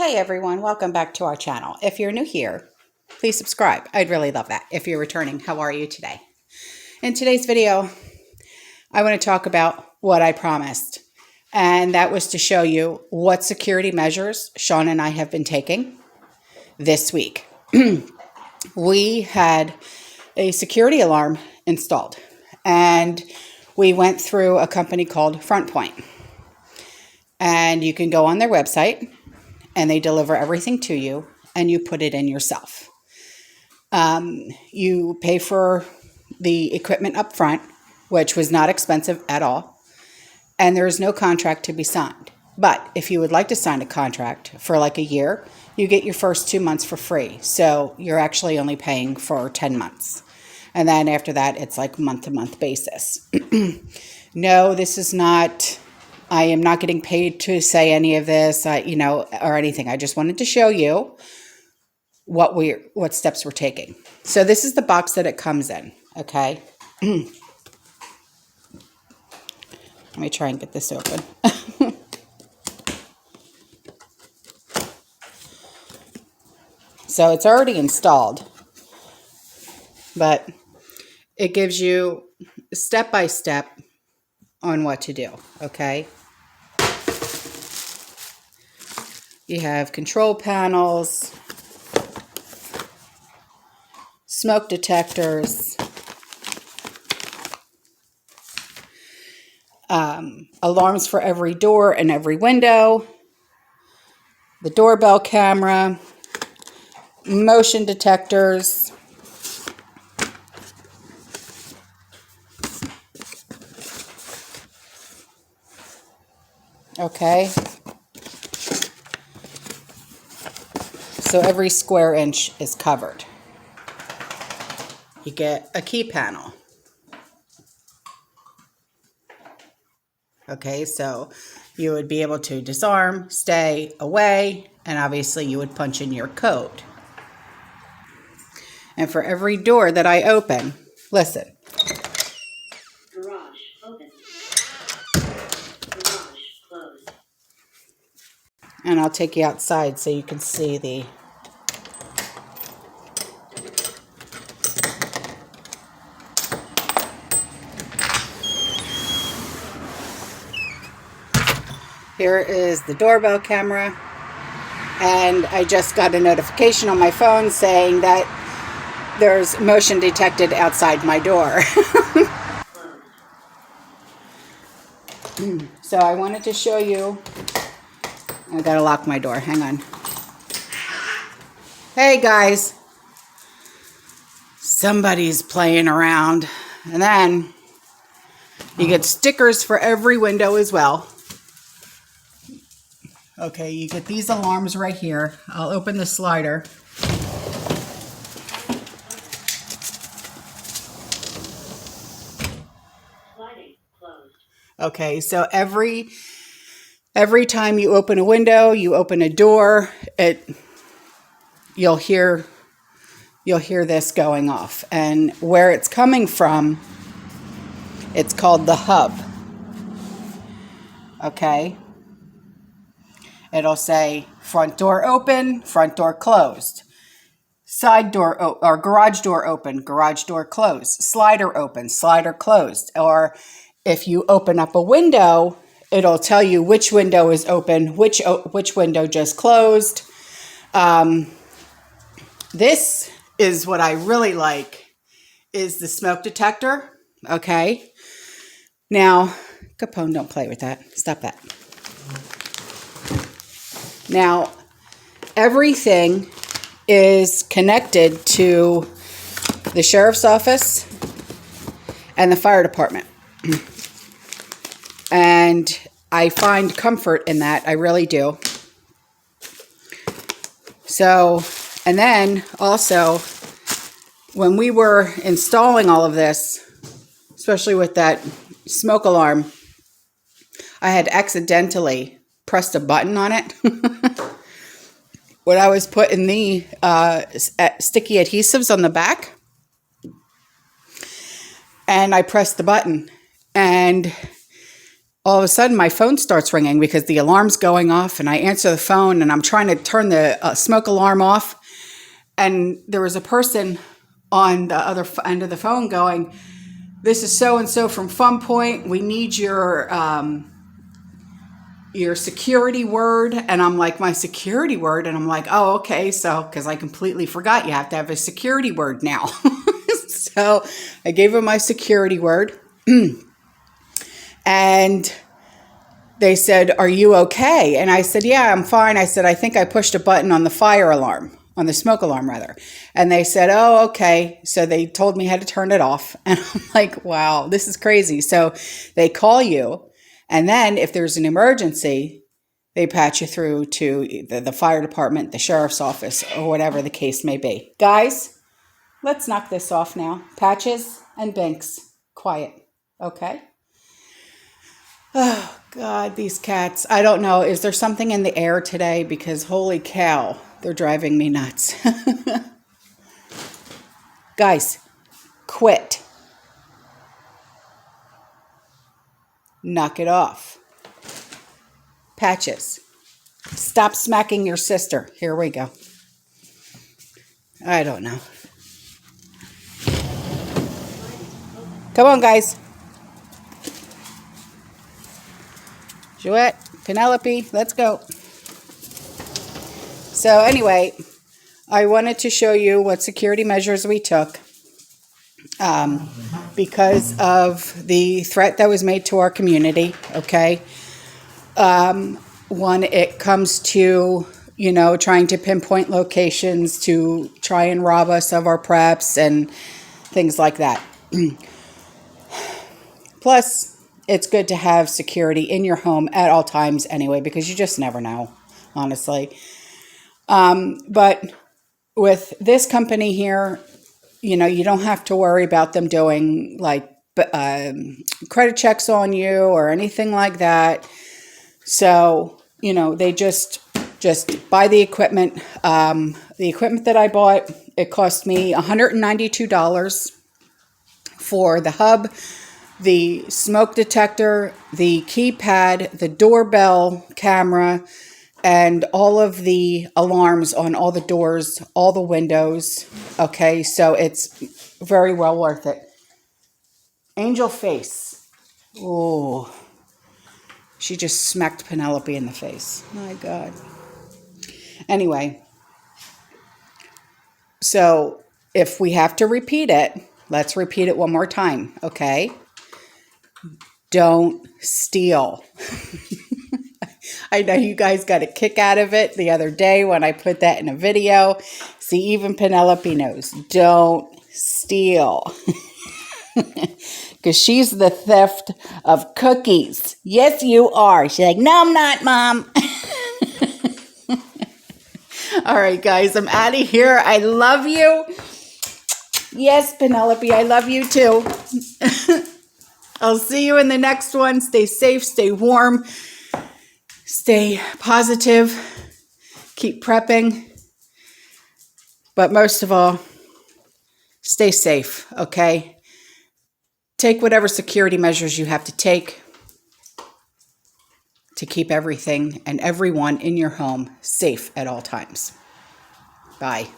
Hey everyone, welcome back to our channel. If you're new here, please subscribe. I'd really love that. If you're returning, how are you today? In today's video, I want to talk about what I promised. And that was to show you what security measures Sean and I have been taking this week. We had a security alarm installed and we went through a company called FrontPoint. And you can go on their website and they deliver everything to you and you put it in yourself. You pay for the equipment up front, which was not expensive at all. And there is no contract to be signed. But if you would like to sign a contract for like a year, you get your first 2 months for free. So you're actually only paying for 10 months. And then after that, it's like month-to-month basis. No, this is not... I am not getting paid to say any of this, or anything. I just wanted to show you what steps we're taking. So this is the box that it comes in, okay? Let me try and get this open. So it's already installed, but it gives you step by step on what to do, okay? You have control panels, smoke detectors, alarms for every door and every window, the doorbell camera, motion detectors, okay? So every square inch is covered. You get a key panel. Okay, so you would be able to disarm, stay away, and obviously you would punch in your code. And for every door that I open, listen. Garage open. Garage closed. And I'll take you outside so you can see the... Here is the doorbell camera, and I just got a notification on my phone saying that there's motion detected outside my door. So I wanted to show you. I gotta lock my door, hang on. Hey guys, somebody's playing around. And then you get stickers for every window as well. Okay, you get these alarms right here. I'll open the slider. Sliding closed. Okay, so every time you open a window, you open a door, you'll hear this going off. And where it's coming from, it's called the hub. Okay? It'll say front door open, front door closed. Side door or garage door open, garage door closed. Slider open, slider closed. Or if you open up a window, it'll tell you which window is open, which window just closed. This is what I really like, is the smoke detector. Okay. Now, Capone, don't play with that. Stop that. Now, everything is connected to the sheriff's office and the fire department. And I find comfort in that. I really do. So, and then also, when we were installing all of this, especially with that smoke alarm, I had accidentally pressed a button on it when I was putting the sticky adhesives on the back, and I pressed the button and all of a sudden my phone starts ringing because the alarm's going off, and I answer the phone and I'm trying to turn the smoke alarm off. And there was a person on the other end of the phone going, "This is so-and-so from frontpoint. We need your security word." And I'm like, "My security word?" And I'm like, "Oh, okay." So, because I completely forgot you have to have a security word now. So I gave him my security word. And they said, "Are you okay?" And I said, "Yeah, I'm fine." I said, "I think I pushed a button on the fire alarm, on the smoke alarm rather." And they said, "Oh, okay." So they told me how to turn it off. And I'm like, wow, this is crazy. So they call you. And then if there's an emergency, they patch you through to the fire department, the sheriff's office, or whatever the case may be. Guys, let's knock this off now. Patches and Binks, quiet, okay? Oh, God, these cats. I don't know. Is there something in the air today? Because holy cow, they're driving me nuts. Guys, quit. Knock it off. Patches, stop smacking your sister. Here we go. I don't know. Come on, guys. Jouette, Penelope, let's go. So anyway, I wanted to show you what security measures we took because of the threat that was made to our community, okay? When it comes to, trying to pinpoint locations to try and rob us of our preps and things like that. Plus, it's good to have security in your home at all times anyway, because you just never know, honestly. But with this company here, you don't have to worry about them doing like credit checks on you or anything like that. So, they just buy the equipment. The equipment that I bought, it cost me $192 for the hub, the smoke detector, the keypad, the doorbell camera, and all of the alarms on all the doors, all the windows. Okay, so it's very well worth it. Angel face. Oh, she just smacked Penelope in the face. My God. Anyway, so if we have to repeat it, let's repeat it one more time, okay? Don't steal. I know you guys got a kick out of it the other day when I put that in a video. See, even Penelope knows. Don't steal. Because she's the theft of cookies. Yes, you are. She's like, "No, I'm not, Mom." All right, guys, I'm out of here. I love you. Yes, Penelope, I love you too. I'll see you in the next one. Stay safe, stay warm, stay positive, keep prepping. But most of all, stay safe, okay? Take whatever security measures you have to take to keep everything and everyone in your home safe at all times. Bye.